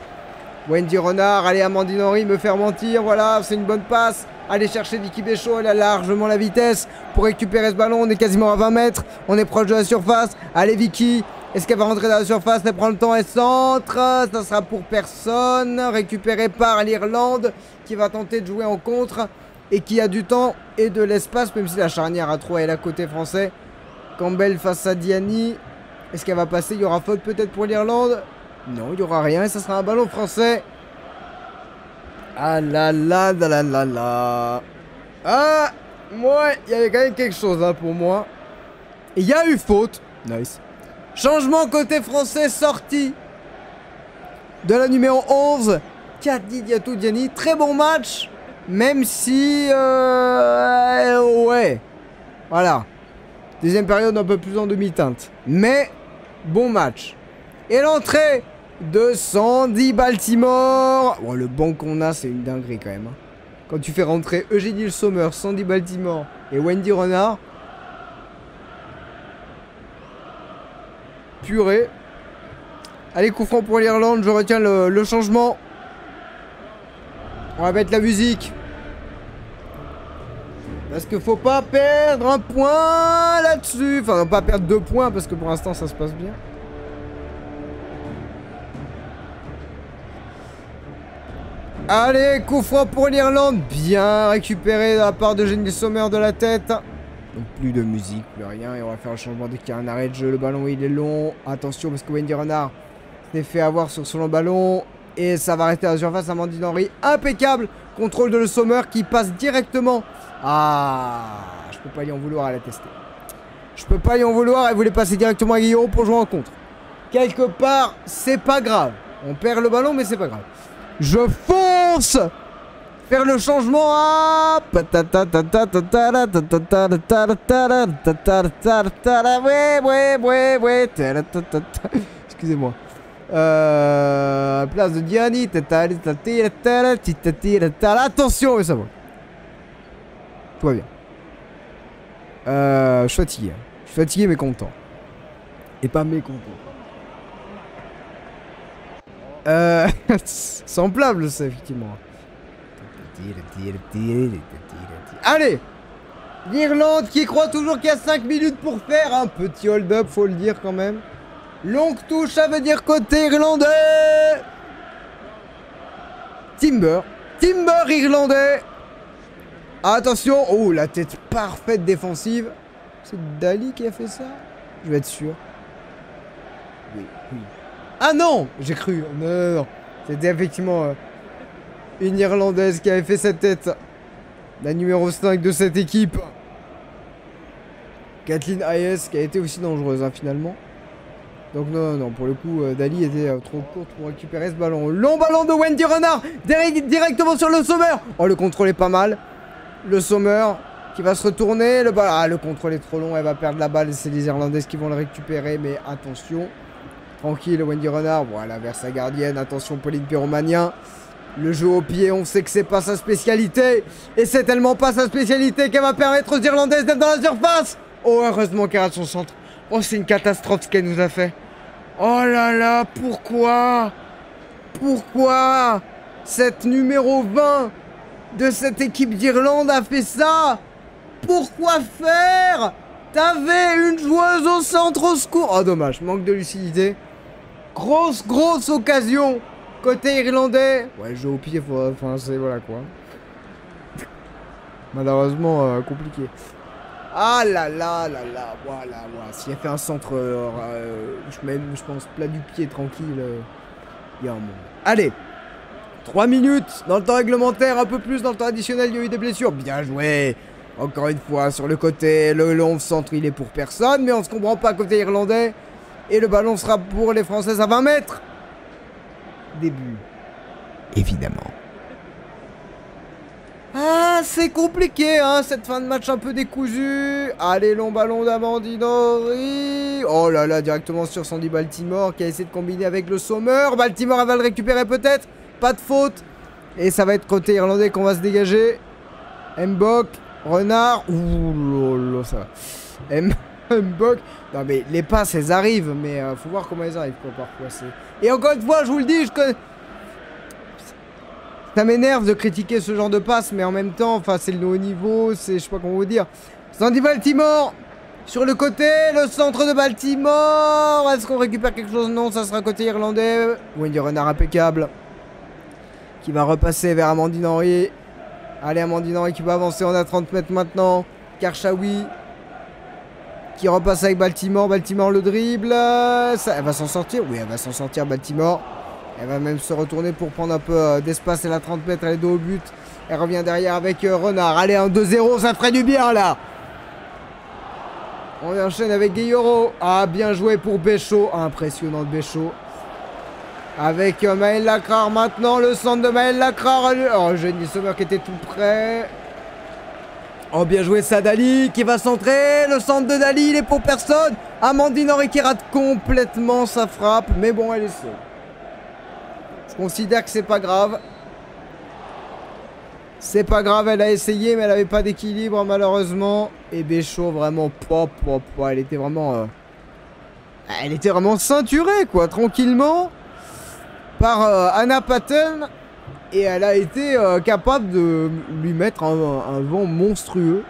Wendy Renard, allez Amandine Henry me faire mentir, voilà, c'est une bonne passe. Allez chercher Vicky Béchaud, elle a largement la vitesse pour récupérer ce ballon, on est quasiment à 20 mètres, on est proche de la surface. Allez Vicky, est-ce qu'elle va rentrer dans la surface? Elle prend le temps, elle centre, ça sera pour personne. Récupéré par l'Irlande qui va tenter de jouer en contre et qui a du temps et de l'espace, même si la charnière à 3 est là côté français. Campbell face à Diani, est-ce qu'elle va passer? Il y aura faute peut-être pour l'Irlande? Non, il n'y aura rien et ça sera un ballon français. Ah là là là là là là. Ah, moi, il y avait quand même quelque chose hein, pour moi. Il y a eu faute. Nice. Changement côté français, sortie de la numéro 11. Kadi Diatou Diani. Très bon match. Même si... ouais. Voilà. Deuxième période un peu plus en demi-teinte. Mais, bon match. Et l'entrée de Sandy Baltimore. Oh, le banc qu'on a, c'est une dinguerie quand même. Hein. Quand tu fais rentrer Eugénie Le Sommer, Sandy Baltimore et Wendy Renard. Purée. Allez, coup franc pour l'Irlande. Je retiens le changement. On va mettre la musique. Parce qu'il faut pas perdre un point là-dessus. Enfin, pas perdre 2 points parce que pour l'instant, ça se passe bien. Allez, coup franc pour l'Irlande. Bien récupéré de la part de Jenny Sommer de la tête. Donc plus de musique, plus rien. Et on va faire un changement dès qu'il y a un arrêt de jeu. Le ballon, il est long. Attention parce que Wendy Renard s'est fait avoir sur son long ballon. Et ça va rester à la surface. Amandine Henry, impeccable. Contrôle de Le Sommer qui passe directement. Ah, je peux pas lui en vouloir à la tester. Je peux pas lui en vouloir. Elle voulait passer directement à Guillaume pour jouer en contre. Quelque part, c'est pas grave. On perd le ballon, mais c'est pas grave. Je fonce faire le changement à... Ouais. Excusez-moi. Place de Diani. Attention, mais ça va. Tout va bien. Je suis fatigué. Je suis fatigué mais content. Et pas mécontent. Semblable ça effectivement. Allez, l'Irlande qui croit toujours qu'il y a 5 minutes pour faire un petit hold-up, faut le dire quand même. Longue touche, ça veut dire côté irlandais. Timber irlandais. Attention, oh la tête parfaite défensive. C'est Dali qui a fait ça? Je vais être sûr. Oui. Ah non, j'ai cru. Non. C'était effectivement une Irlandaise qui avait fait cette tête. La numéro 5 de cette équipe. Kathleen Hayes qui a été aussi dangereuse hein, finalement. Donc non, pour le coup, Dali était trop courte pour récupérer ce ballon. Long ballon de Wendy Renard directement sur Le Sommer. Oh, le contrôle est pas mal. Le Sommer qui va se retourner. Le contrôle est trop long, elle va perdre la balle. C'est les Irlandaises qui vont le récupérer, mais attention. Tranquille, Wendy Renard, voilà, vers sa gardienne. Attention, Pauline Pyromania. Le jeu au pied, on sait que c'est pas sa spécialité. Et c'est tellement pas sa spécialité qu'elle va permettre aux Irlandaises d'être dans la surface. Oh, heureusement qu'elle rate son centre. Oh, c'est une catastrophe ce qu'elle nous a fait. Oh là là, pourquoi? Pourquoi cette numéro 20 de cette équipe d'Irlande a fait ça? Pourquoi faire? T'avais une joueuse au centre, au secours. Oh, dommage, manque de lucidité. Grosse occasion côté irlandais. Ouais, le jeu au pied, enfin, c'est voilà quoi. Malheureusement, compliqué. Ah là là là là, voilà. Si elle fait un centre, je pense, plat du pied, tranquille, il y a un monde. Allez, 3 minutes dans le temps réglementaire, un peu plus dans le temps additionnel, il y a eu des blessures. Bien joué. Encore une fois, sur le côté, le long centre, il est pour personne, mais on se comprend pas côté irlandais. Et le ballon sera pour les Françaises à 20 mètres. Début. Évidemment. Ah, c'est compliqué, hein, cette fin de match un peu décousue. Allez, long ballon d'Amandine Henry. Oh là là, directement sur Sandy Baltimore qui a essayé de combiner avec le Sommer. Baltimore, elle va le récupérer peut-être. Pas de faute. Et ça va être côté irlandais qu'on va se dégager. Mbok, Renard. Ouh là là, ça va. Mbok. Non mais les passes, elles arrivent, mais faut voir comment elles arrivent quoi, parfois. Et encore une fois, je vous le dis, ça m'énerve de critiquer ce genre de passe, mais en même temps, enfin, c'est le haut niveau, c'est, je sais pas comment vous dire. Sandy Baltimore, sur le côté, le centre de Baltimore. Est-ce qu'on récupère quelque chose? Non, ça sera côté irlandais. Wendy Renard impeccable. Qui va repasser vers Amandine Henry. Allez, Amandine Henry qui va avancer, on a 30 mètres maintenant. Karchaoui. Qui repasse avec Baltimore. Baltimore le dribble. Elle va s'en sortir. Oui, elle va s'en sortir, Baltimore. Elle va même se retourner pour prendre un peu d'espace. Elle a 30 mètres, elle est dos au but. Elle revient derrière avec Renard. Allez, un 2-0, ça ferait du bien là. On enchaîne avec Guilloro. Ah, bien joué pour Béchaud. Impressionnant de Béchaud. Avec Maëlle Lacrar maintenant. Le centre de Maëlle Lacrar. Oh, Jenny Sommer qui était tout près. Oh, bien joué Sadali qui va centrer. Le centre de Dali, il est pour personne. Amandine Henry qui rate complètement sa frappe. Mais bon, elle est seule. Je considère que c'est pas grave. C'est pas grave, elle a essayé, mais elle avait pas d'équilibre malheureusement. Et Béchaud, vraiment, elle était vraiment... elle était vraiment ceinturée, quoi, tranquillement. Par Anna Patten. Et elle a été capable de lui mettre un vent monstrueux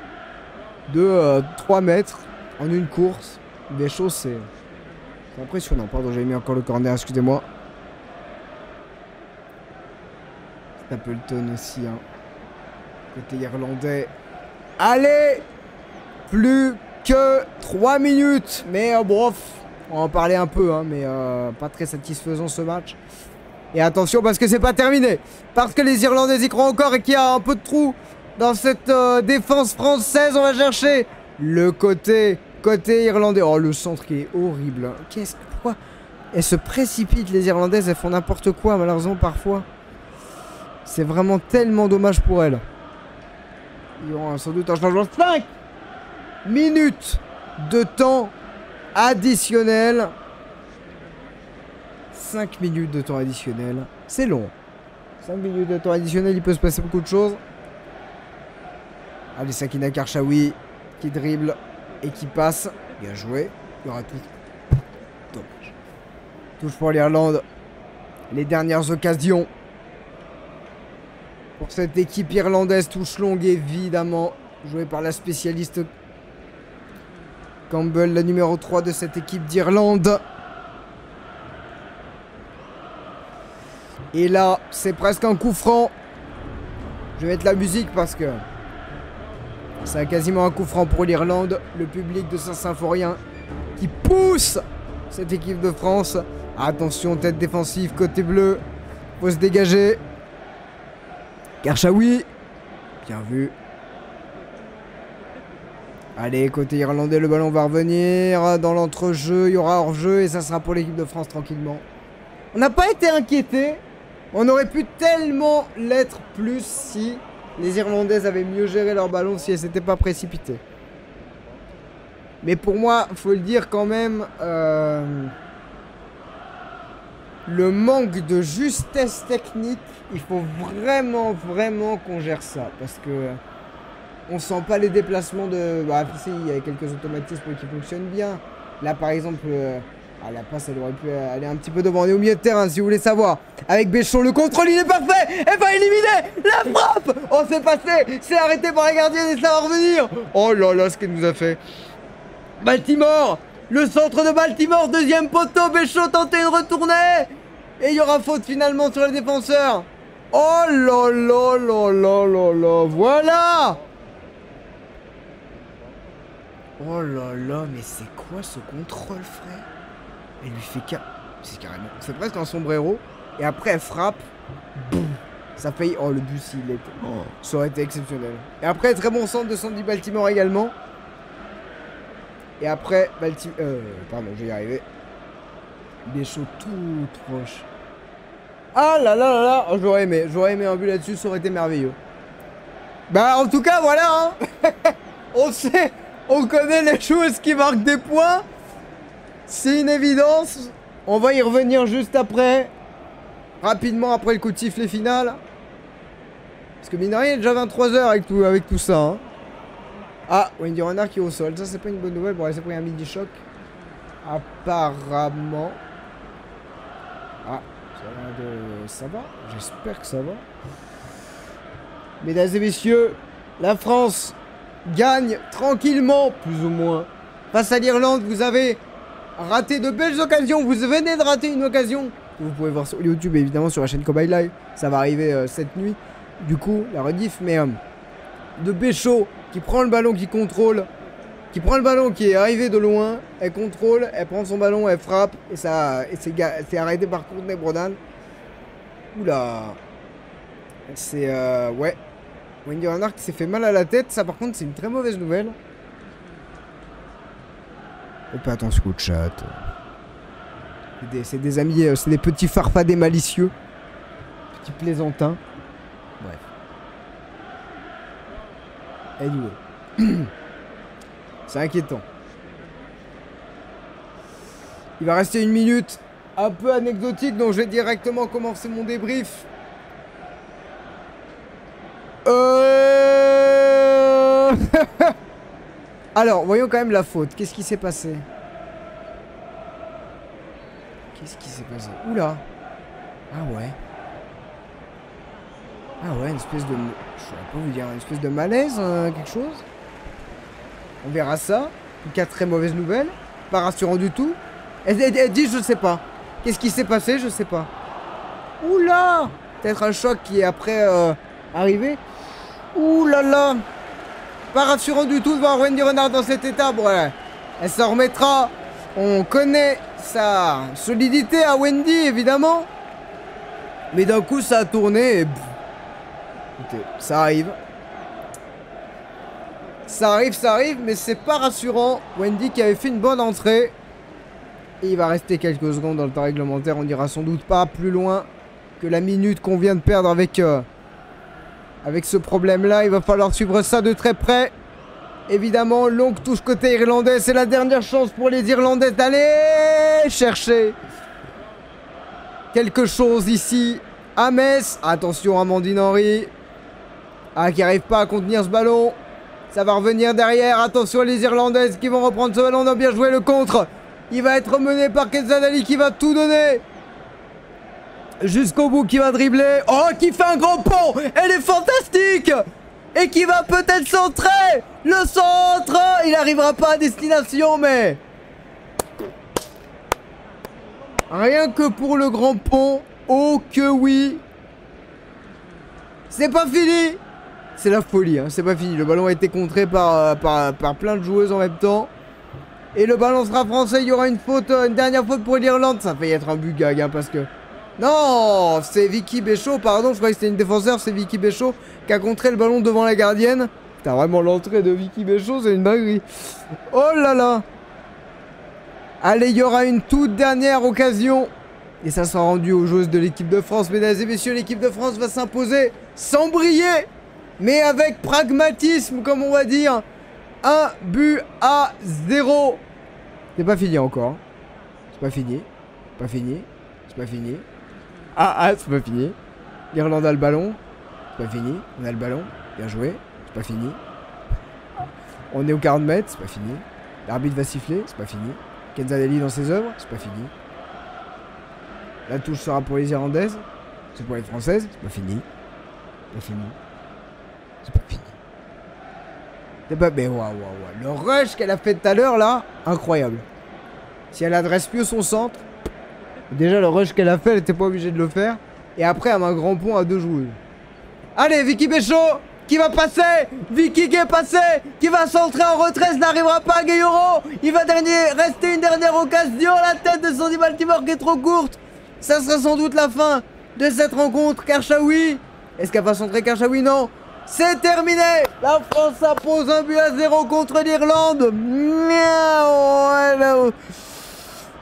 de 3 mètres en une course. Béchaud, c'est impressionnant. Pardon, j'avais mis encore le corner, excusez-moi. Stapleton aussi, hein. Côté irlandais. Allez, plus que 3 minutes. Mais bon, on va en parler un peu, hein, mais pas très satisfaisant ce match. Et attention parce que c'est pas terminé. Parce que les Irlandais y croient encore et qu'il y a un peu de trou dans cette défense française. On va chercher le côté irlandais. Oh, le centre qui est horrible, hein. Pourquoi elles se précipitent, les Irlandaises? Elles font n'importe quoi, malheureusement, parfois. C'est vraiment tellement dommage pour elles. Il y aura sans doute un changement. 5 minutes de temps additionnel. 5 minutes de temps additionnel. C'est long. 5 minutes de temps additionnel, il peut se passer beaucoup de choses. Allez, Sakina Karchaoui qui dribble et qui passe. Bien joué. Il y aura tout. Dommage. Touche pour l'Irlande. Les dernières occasions. Pour cette équipe irlandaise, touche longue évidemment, jouée par la spécialiste Campbell, la numéro 3 de cette équipe d'Irlande. Et là, c'est presque un coup franc. Je vais mettre la musique parce que c'est quasiment un coup franc pour l'Irlande. Le public de Saint-Symphorien qui pousse cette équipe de France. Attention, tête défensive côté bleu. Faut se dégager. Karchaoui, bien vu. Allez, côté irlandais, le ballon va revenir. Dans l'entrejeu, il y aura hors-jeu et ça sera pour l'équipe de France tranquillement. On n'a pas été inquiété. On aurait pu tellement l'être plus si les Irlandaises avaient mieux géré leur ballon si elles s'étaient pas précipitées. Mais pour moi, faut le dire quand même, le manque de justesse technique, il faut vraiment qu'on gère ça. Parce que on sent pas les déplacements de... Bah, si, il y a quelques automatismes qui fonctionnent bien. Là, par exemple, la passe, elle aurait pu aller un petit peu devant. On est au milieu de terrain, si vous voulez savoir. Avec Béchot, le contrôle, il est parfait. Elle va éliminer la frappe. Oh, c'est passé. C'est arrêté par la gardienne et ça va revenir. Oh là là, ce qu'elle nous a fait. Baltimore, le centre de Baltimore, deuxième poteau. Béchot tenté de retourner. Et il y aura faute finalement sur le défenseur. Oh là là là là là là. Voilà. Oh là là, mais c'est quoi ce contrôle, frère? Elle lui fait c'est carrément... C'est presque un sombrero. Et après, elle frappe. Boum. Ça paye... Oh, le but, s'il était... Oh, ça aurait été exceptionnel. Et après, très bon centre de Sandy Baltimore également. Et après, pardon, je vais y arriver. Béchot tout proche. Ah là là là là. Oh, j'aurais aimé un but là-dessus, ça aurait été merveilleux. Bah, en tout cas, voilà, hein. On sait... On connaît les choses qui marquent des points. C'est une évidence. On va y revenir juste après. Rapidement après le coup de sifflet final. Parce que mine de rien, il est déjà 23h avec tout ça. Hein. Ah, Wendy Renard qui est au sol. Ça, c'est pas une bonne nouvelle. Bon, elle s'est pris un midi-choc. Apparemment. Ah, ça va. J'espère que ça va. Mesdames et messieurs, la France gagne tranquillement, plus ou moins. Face à l'Irlande, vous avez raté de belles occasions. Vous venez de rater une occasion. Vous pouvez voir sur YouTube, évidemment, sur la chaîne Cobaye Live. Ça va arriver cette nuit. Du coup, la rediff, mais de Béchot qui prend le ballon, qui contrôle. Qui prend le ballon, qui est arrivé de loin. Elle contrôle, elle prend son ballon, elle frappe. Et c'est arrêté par Courtney Brodal. Oula. C'est... ouais. Wendy Renard qui s'est fait mal à la tête, ça par contre c'est une très mauvaise nouvelle. Faites pas attention au chat. C'est des amis, c'est des petits farfadets malicieux. Petits plaisantins. Bref. Anyway. C'est inquiétant. Il va rester une minute un peu anecdotique, donc je vais directement commencer mon débrief. Alors, voyons quand même la faute. Qu'est-ce qui s'est passé? Oula. Ah ouais. Une espèce de... Je saurais pas vous dire, une espèce de malaise, quelque chose. On verra ça. En tout cas, très mauvaise nouvelle. Pas rassurant du tout. Elle dit, je sais pas. Qu'est-ce qui s'est passé? Je sais pas. Oula. Peut-être un choc qui est après arrivé. Ouh là là. Pas rassurant du tout de voir Wendy Renard dans cet état. Bon, elle s'en remettra. On connaît sa solidité à Wendy, évidemment. Mais d'un coup, ça a tourné et... Écoutez, ça arrive. Ça arrive, mais c'est pas rassurant. Wendy qui avait fait une bonne entrée. Et il va rester quelques secondes dans le temps réglementaire. On n'ira sans doute pas plus loin que la minute qu'on vient de perdre avec... Avec ce problème-là, il va falloir suivre ça de très près. Évidemment, longue touche côté irlandais. C'est la dernière chance pour les Irlandais d'aller chercher quelque chose ici à Metz. Attention, Amandine Henry. Ah, qui n'arrive pas à contenir ce ballon. Ça va revenir derrière. Attention, les Irlandaises qui vont reprendre ce ballon. On a bien joué le contre. Il va être mené par Ketzadali qui va tout donner. Jusqu'au bout, qui va dribbler. Oh, qui fait un grand pont. Elle est fantastique. Et qui va peut-être centrer. Le centre. Il n'arrivera pas à destination, mais... Rien que pour le grand pont. Oh que oui. C'est pas fini. C'est la folie, hein. C'est pas fini. Le ballon a été contré par plein de joueuses en même temps. Et le ballon sera français. Il y aura une faute, une dernière faute pour l'Irlande. Ça fait être un but gag, hein, parce que... Non, c'est Vicky Béchot, pardon, je croyais que c'était une défenseur, c'est Vicky Béchot qui a contré le ballon devant la gardienne. Putain, vraiment l'entrée de Vicky Béchot, c'est une dinguerie. Oh là là. Allez, il y aura une toute dernière occasion. Et ça sera rendu aux joueuses de l'équipe de France. Mesdames et messieurs, l'équipe de France va s'imposer sans briller mais avec pragmatisme, comme on va dire. 1-0. C'est pas fini encore. C'est pas fini. Pas fini. C'est pas fini. C'est pas fini. L'Irlande a le ballon. C'est pas fini. On a le ballon. Bien joué. C'est pas fini. On est au 40 mètres. C'est pas fini. L'arbitre va siffler. C'est pas fini. Kenzadeli dans ses œuvres. C'est pas fini. La touche sera pour les Irlandaises. C'est pour les Françaises. C'est pas fini. C'est pas fini. C'est pas fini. C'est pas... Mais waouh. Le rush qu'elle a fait tout à l'heure là, incroyable. Si elle adresse mieux son centre. Déjà le rush qu'elle a fait, elle était pas obligée de le faire. Et après elle met un grand pont à 2 joueuses. Allez, Vicky Béchaud qui va passer. Vicky qui est passée, qui va centrer en retrait, ça n'arrivera pas à Gueyoro. Il va rester une dernière occasion. La tête de Sandy Baltimore qui est trop courte. Ça sera sans doute la fin de cette rencontre. Karchaoui. Est-ce qu'elle va centrer Karchaoui? Non. C'est terminé. La France impose 1-0 contre l'Irlande.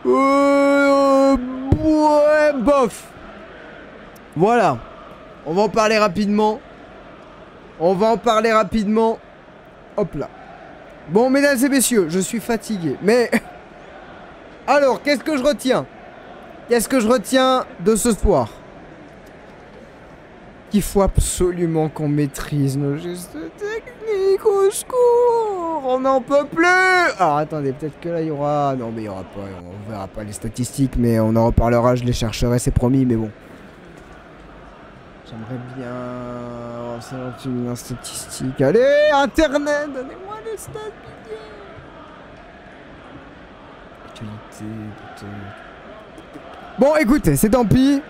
Ouais, bof. Voilà. On va en parler rapidement. Hop là. Bon, mesdames et messieurs, je suis fatigué. Mais... Alors, qu'est-ce que je retiens de ce soir? Qu'il faut absolument qu'on maîtrise nos gestes techniques. Au secours. On n'en peut plus. Alors, attendez, peut-être que là, il y aura... Non, mais il y aura pas... On verra pas les statistiques, mais on en reparlera. Je les chercherai, c'est promis, mais bon. J'aimerais bien... C'est une statistique. Allez, Internet, donnez-moi les stats, pitié. Actualité, peut-être... Bon, écoutez, c'est tant pis.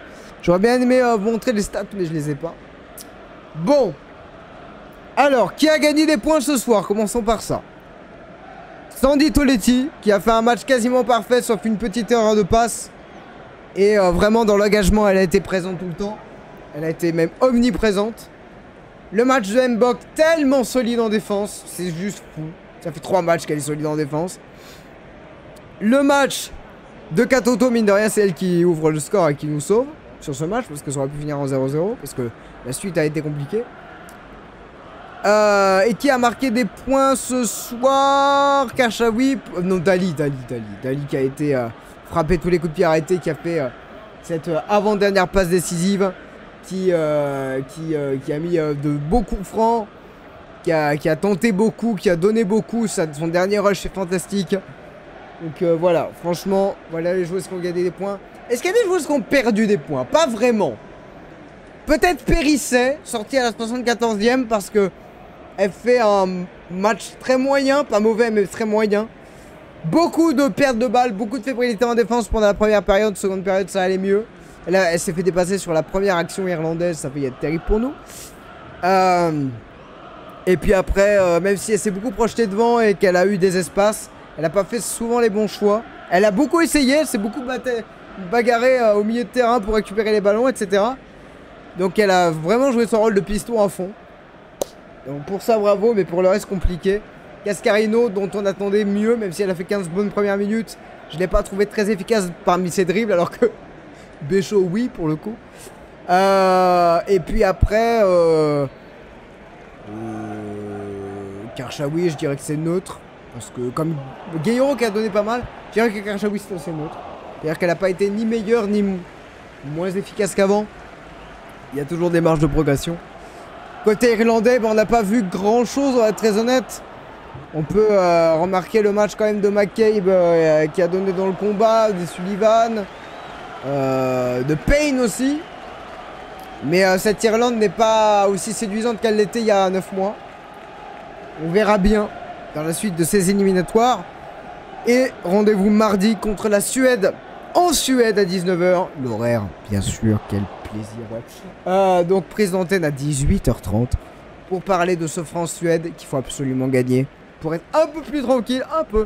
J'aurais bien aimé vous montrer les stats, mais je les ai pas. Bon. Alors, qui a gagné des points ce soir? Commençons par ça. Sandy Toletti, qui a fait un match quasiment parfait, sauf une petite erreur de passe. Et vraiment, dans l'engagement, elle a été présente tout le temps. Elle a été même omniprésente. Le match de Mbok, tellement solide en défense. C'est juste fou. Ça fait 3 matchs qu'elle est solide en défense. Le match de Katoto, mine de rien, c'est elle qui ouvre le score et qui nous sauve sur ce match, parce que ça aurait pu finir en 0-0, parce que la suite a été compliquée. Et qui a marqué des points ce soir? Karchaoui. Non, Dali qui a été frappé tous les coups de pied arrêtés, qui a fait cette avant-dernière passe décisive, qui a mis de beaux coups francs, qui a tenté beaucoup, qui a donné beaucoup. Son dernier rush est fantastique. Donc voilà, franchement, voilà les joueuses qui ont gagné des points. Est-ce qu'il y a des joueuses qui ont perdu des points? Pas vraiment. Peut-être Périsset, sorti à la 74e, parce que elle fait un match très moyen, pas mauvais mais très moyen. Beaucoup de pertes de balles, beaucoup de fébrilité en défense pendant la première période. Seconde période, ça allait mieux. Là, elle s'est fait dépasser sur la première action irlandaise, ça fait être terrible pour nous. Et puis après, même si elle s'est beaucoup projetée devant et qu'elle a eu des espaces, elle n'a pas fait souvent les bons choix. Elle a beaucoup essayé, elle s'est beaucoup bagarrée au milieu de terrain pour récupérer les ballons, etc. Donc elle a vraiment joué son rôle de piston à fond. Donc pour ça, bravo, mais pour le reste, compliqué. Cascarino, dont on attendait mieux, même si elle a fait 15 bonnes premières minutes, je ne l'ai pas trouvé très efficace parmi ses dribbles, alors que Béchaud, oui, pour le coup. Et puis après, Karchaoui, je dirais que c'est neutre. Parce que comme Gueyoro qui a donné pas mal, je dirais que Karchaoui c'est assez neutre. C'est-à-dire qu'elle n'a pas été ni meilleure ni moins efficace qu'avant. Il y a toujours des marges de progression. Côté irlandais, on n'a pas vu grand-chose, on va être très honnête. On peut remarquer le match quand même de McCabe qui a donné dans le combat, de Sullivan, de Payne aussi. Mais cette Irlande n'est pas aussi séduisante qu'elle l'était il y a 9 mois. On verra bien dans la suite de ces éliminatoires. Et rendez-vous mardi contre la Suède, en Suède à 19h. L'horaire, bien sûr, quel plaisir. Ouais. Donc prise d'antenne à 18h30 pour parler de ce France-Suède qu'il faut absolument gagner. Pour être un peu plus tranquille, un peu,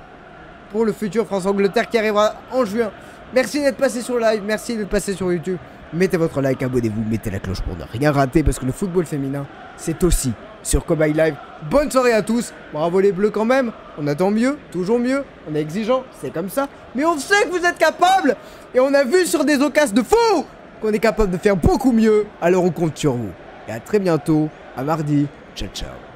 pour le futur France-Angleterre qui arrivera en juin. Merci d'être passé sur le live, merci d'être passé sur YouTube. Mettez votre like, abonnez-vous, mettez la cloche pour ne rien rater parce que le football féminin, c'est aussi sur Cobaye Live. Bonne soirée à tous, bravo les bleus quand même, on attend mieux, toujours mieux, on est exigeant, c'est comme ça. Mais on sait que vous êtes capables et on a vu sur des occasions de fou qu'on est capable de faire beaucoup mieux, alors on compte sur vous. Et à très bientôt, à mardi. Ciao, ciao.